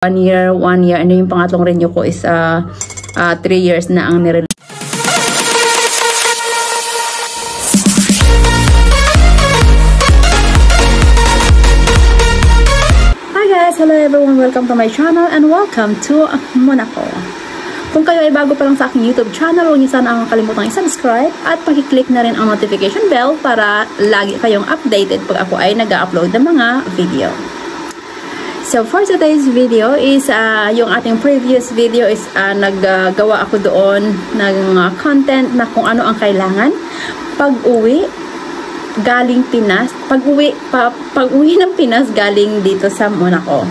1 year, and yung pangatlong renew ko is 3 years na ang nirelease. Hi guys! Hello everyone! Welcome to my channel and welcome to Monaco. Kung kayo ay bago pa lang sa aking YouTube channel, huwag niyo sana ang kalimutang i-subscribe at pag-click na rin ang notification bell para lagi kayong updated pag ako ay nag-upload ng mga video. So for today's video is yung ating previous video is naggawa ako doon ng content na kung ano ang kailangan pag-uwi galing Pinas, pag-uwi ng Pinas galing dito sa Monaco.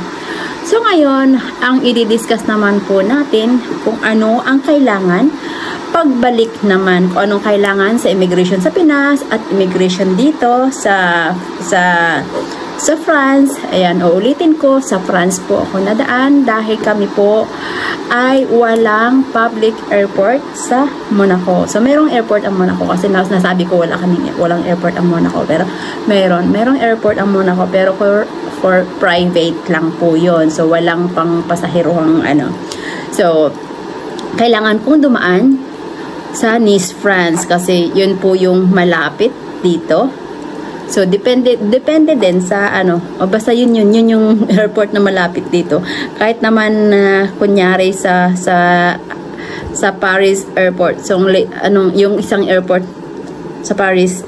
So ngayon, ang i-discuss naman po natin kung ano ang kailangan pagbalik naman, kung anong kailangan sa immigration sa Pinas at immigration dito sa France. Ayan, uulitin ko, sa France po ako nadaan dahil kami po ay walang public airport sa Monaco. So, merong airport ang Monaco kasi nasabi ko walang airport ang Monaco. Pero merong airport ang Monaco pero for private lang po yun. So, walang pang pasaherohang ano. So, kailangan kong dumaan sa Nice, France kasi yun po yung malapit dito. So, depende din sa ano, o basta yun yung airport na malapit dito. Kahit naman kunyari sa Paris airport. So, yung isang airport sa Paris,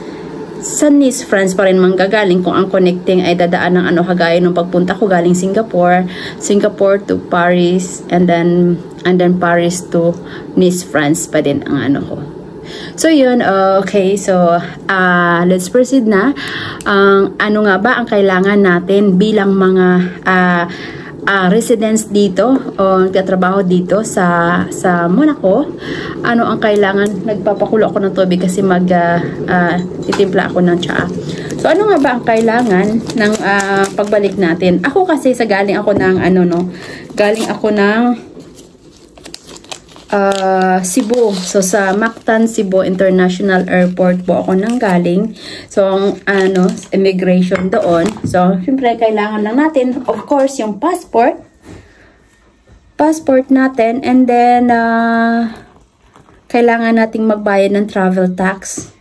sa Nice, France pa rin manggagaling kung ang connecting ay dadaan ng ano, kagaya nung pagpunta ko galing Singapore to Paris, and then Paris to Nice, France pa din ang ano ko. So yun, okay, so let's proceed na. Ano nga ba ang kailangan natin bilang mga residents dito o nagtatrabaho dito sa Monaco? Ano ang kailangan? Nagpapakulo ako ng tubig kasi titimpla ako ng tsaa. So ano nga ba ang kailangan ng pagbalik natin? Ako kasi galing ako ng Cebu. So, sa Mactan, Cebu International Airport po ako nanggaling. So, immigration doon. So, syempre, kailangan lang natin, of course, yung passport natin, and then, kailangan nating magbayad ng travel tax.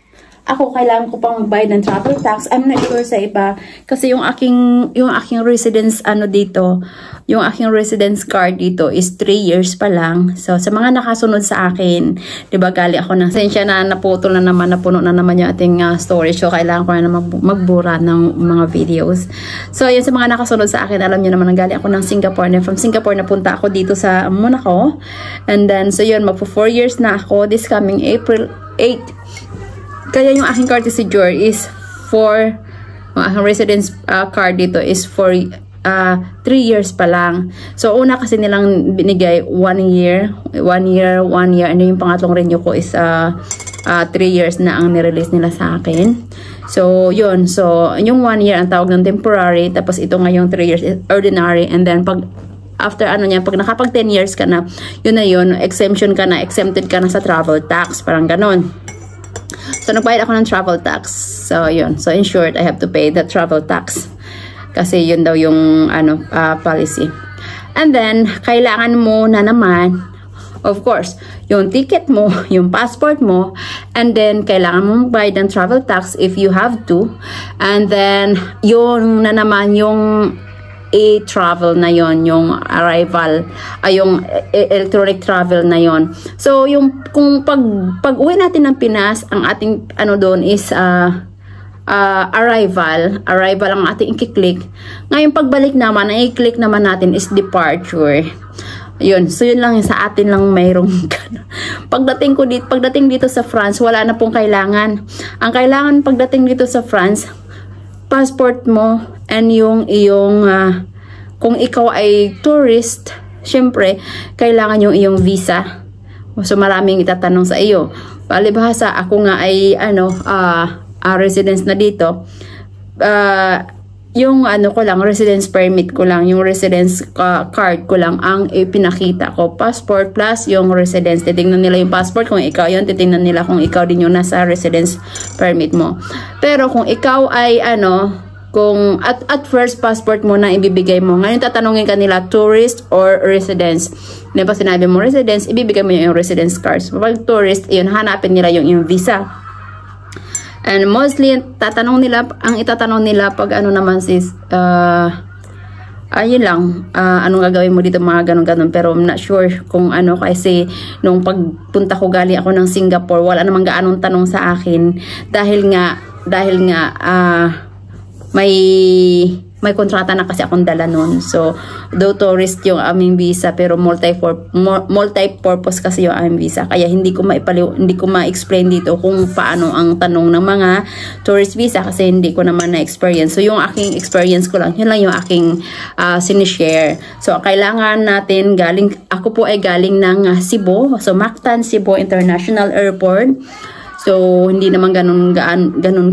Ako, kailangan ko pang magbayad ng travel tax. I'm not sure sa iba. Kasi yung aking residence, yung aking residence card dito is 3 years pa lang. So, sa mga nakasunod sa akin, diba, gali ako ng sensya na naputol na naman, napuno na naman yung ating storage. So, kailangan ko na magbura ng mga videos. So, yun, sa mga nakasunod sa akin, alam nyo naman, gali ako ng Singapore. And from Singapore, napunta ako dito sa Monaco. And then, so yun, magpo 4 years na ako this coming April 8. Kaya yung aking courtesy is ang aking residence card dito is for 3 years pa lang. So, una kasi nilang binigay 1 year, and yung pangatlong renew ko is 3 years na ang nirelease nila sa akin. So, yun. So, yung 1 year ang tawag ng temporary, tapos ito ngayong 3 years is ordinary, and then after pag nakapag 10 years ka na, yun, exempted ka na sa travel tax, parang ganon. So, nagbayad ako ng travel tax. So, yun. So, in short, I have to pay the travel tax. Kasi yun daw yung policy. And then, kailangan mo na naman, of course, yung ticket mo, yung passport mo, and then, kailangan mo magbayad ng travel tax if you have to. And then, yun na naman yung e-travel na yon, yung arrival, yung electronic travel na yon. So, kung pag-uwi natin ng Pinas, ang ating doon is arrival ang ating i-click. Ngayon, pagbalik naman, ang i-click naman natin is departure. Yun. So, yun lang sa atin lang mayroong pagdating dito sa France, wala na pong kailangan. Ang kailangan pagdating dito sa France, passport mo and yung iyong kung ikaw ay tourist, syempre kailangan yung iyong visa. So maraming itatanong sa iyo. Palibhasa ako nga ay residence na dito. Yung ko lang, residence permit ko lang, yung residence card ko lang ang ipinakita ko. Passport plus yung residence. Titingnan nila yung passport kung ikaw yun. Titingnan nila kung ikaw din yung nasa residence permit mo. Pero kung ikaw ay kung at first passport mo na ibibigay mo. Ngayon tatanungin kanila tourist or residence. Di ba sinabi mo residence, ibibigay mo yung residence card. So, pag tourist, yun, hanapin nila yung visa. And mostly itatanong nila pag ano naman sis, ayun lang, anong gagawin mo dito, mga ganun-ganun. Pero I'm not sure kung ano, kasi nung pagpunta ko, galing ako ng Singapore, wala namang gaanong tanong sa akin. Dahil nga, may kontrata na kasi akong dala nun. So, though tourist yung aming visa, pero multi-purpose kasi yung aming visa. Kaya hindi ko ma-explain dito kung paano ang tanong ng mga tourist visa kasi hindi ko naman na-experience. So, yung aking experience ko lang, yun lang yung aking sinishare. So, kailangan natin ako po ay galing ng Cebu. So, Mactan, Cebu International Airport. So, hindi naman ganun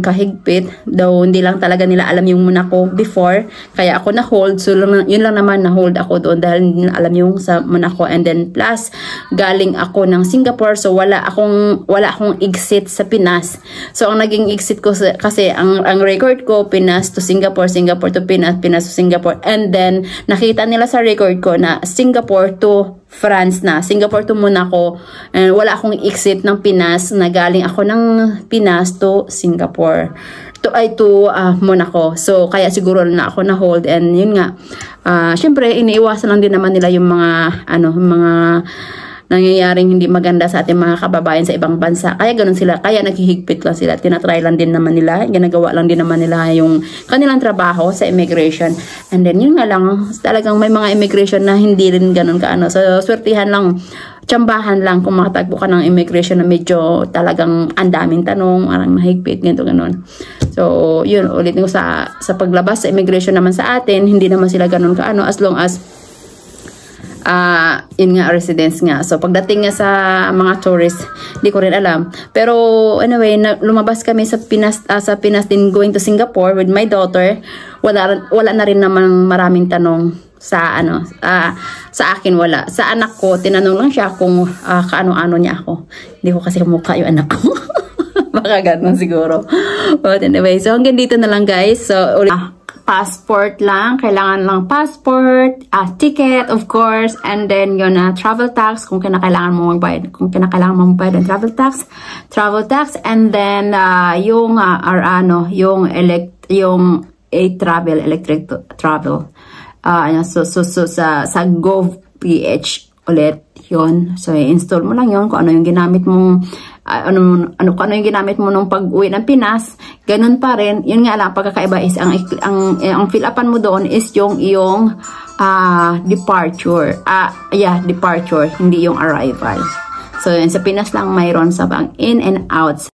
kahigpit. Though, hindi lang talaga nila alam yung Monaco before. Kaya ako na-hold. So, yun lang naman na-hold ako doon dahil hindi nila alam yung sa Monaco. And then, plus, galing ako ng Singapore. So, wala akong exit sa Pinas. So, ang naging exit ko kasi, ang record ko, Pinas to Singapore, Singapore to Pinas, Pinas to Singapore. And then, nakita nila sa record ko na Singapore to France na, Singapore to Monaco, and wala akong exit ng Pinas na galing ako ng Pinas to Singapore to Monaco. So kaya siguro na ako na hold, and yun nga, syempre iniiwasan lang din naman nila yung mga mga nangyayaring hindi maganda sa ating mga kababayan sa ibang bansa. Kaya ganun sila, kaya naghihigpit lang sila, tinatry lang din naman nila, ginagawa lang din naman nila yung kanilang trabaho sa immigration. And then yun nga lang, talagang may mga immigration na hindi rin ganun kaano. So swertihan lang, tsambahan lang kung makatagpo ka ng immigration na medyo talagang ang daming tanong, parang mahigpit, ganito ganun. So yun, ulitin ko sa paglabas sa immigration naman sa atin, hindi naman sila ganun kaano, as long as yun nga, residence nga. So, pagdating nga sa mga tourists, hindi ko rin alam. Pero, anyway, lumabas kami sa Pinas din going to Singapore with my daughter. Wala na rin namang maraming tanong sa sa akin, wala. Sa anak ko, tinanong lang siya kung kaano-ano niya ako. Hindi ko kasi mukha yung anak ko. Baka ganun siguro. But anyway, so hanggang dito na lang guys. So, passport lang, kailangan lang passport, ticket of course, and then yun travel tax kung kinakailangan mo magbayad, ng travel tax, and then yung electric travel. So sa GovPH ulit yun. So i-install mo lang yun kung ano yung ginamit mong kung ano yung ginamit mo nung pag-uwi ng Pinas, ganun pa rin. Yun nga lang, pagkakaiba is ang fill-upan mo doon is yung iyong departure. Departure, hindi yung arrival. So, yun, sa Pinas lang mayroon sa in and out.